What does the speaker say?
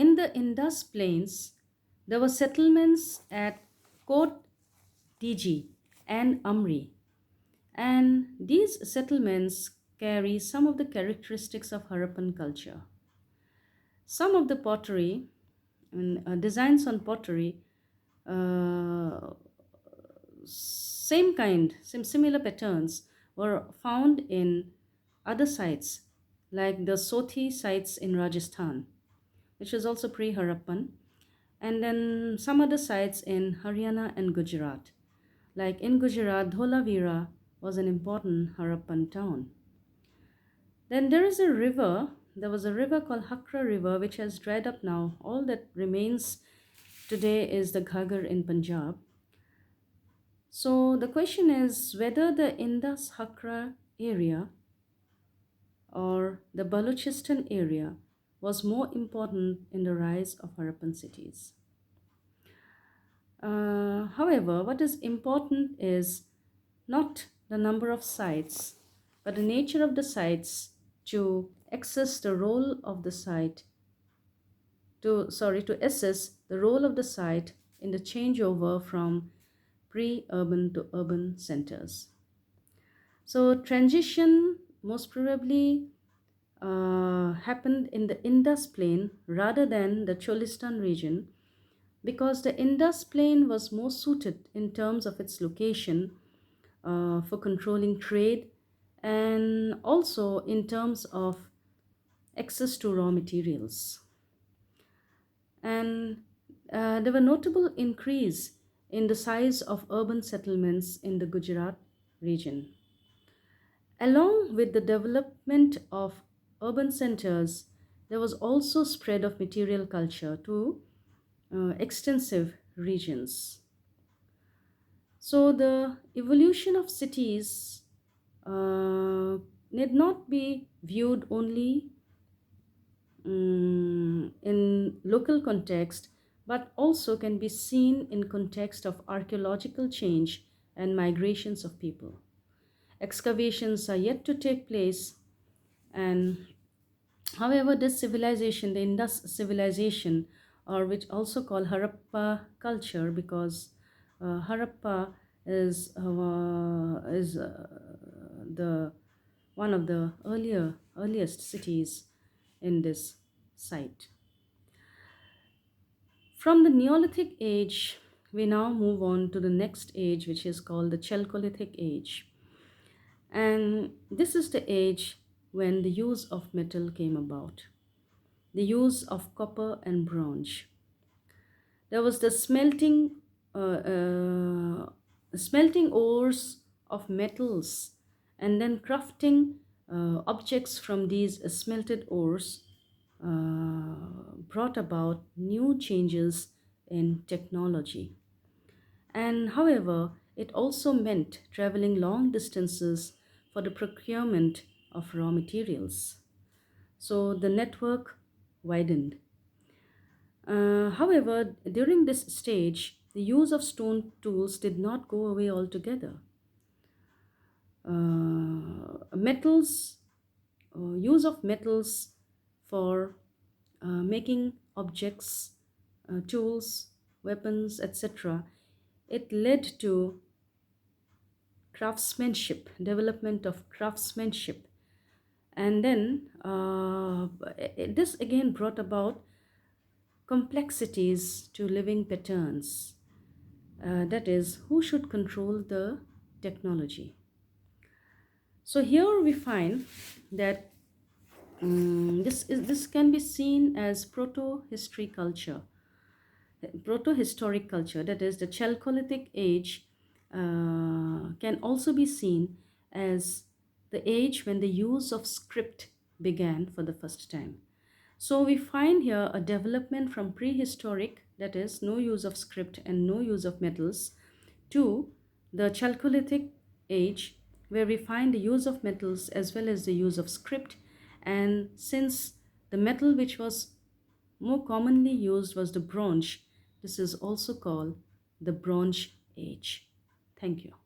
In the Indus Plains, there were settlements at Kot Diji and Amri, and these settlements carry some of the characteristics of Harappan culture. Some of the pottery and designs on pottery, uh, same similar patterns were found in other sites like the Sothi sites in Rajasthan, which is also pre-Harappan, and then some other sites in Haryana and Gujarat. Like in Gujarat, Dholavira was an important Harappan town. Then there was a river called Hakra River, which has dried up now. All that remains today is the Ghaggar in Punjab. So the question is whether the Indus Hakra area or the Balochistan area was more important in the rise of Harappan cities. However, what is important is not the number of sites, but the nature of the sites to access the role of the site to assess the role of the site in the changeover from pre-urban to urban centers. So transition most probably happened in the Indus Plain rather than the Cholistan region because the Indus Plain was more suited in terms of its location for controlling trade and also in terms of access to raw materials. And there were notable increase in the size of urban settlements in the Gujarat region. Along with the development of urban centers, there was also spread of material culture to extensive regions. So the evolution of cities need not be viewed only in local context, but also can be seen in context of archaeological change and migrations of people. Excavations are yet to take place, and however, this civilization, the Indus civilization, or which also called Harappa culture, because Harappa is the one of the earliest cities in this site. From the Neolithic age, we now move on to the next age, which is called the Chalcolithic age. And this is the age when the use of metal came about, the use of copper and bronze. There was the smelting ores of metals and then crafting objects from these smelted ores brought about new changes in technology. And however, it also meant traveling long distances for the procurement of raw materials. So the network widened. However, during this stage, the use of stone tools did not go away altogether. Metals, use of metals for making objects, tools, weapons, etc., it led to craftsmanship, development of craftsmanship. And then this again brought about complexities to living patterns. That is, who should control the technology? So here we find that this can be seen as proto-history culture, proto-historic culture. That is, the Chalcolithic age can also be seen as the age when the use of script began for the first time. So we find here a development from prehistoric, that is, no use of script and no use of metals, to the Chalcolithic age, where we find the use of metals as well as the use of script. And since the metal which was more commonly used was the bronze, this is also called the Bronze Age. Thank you.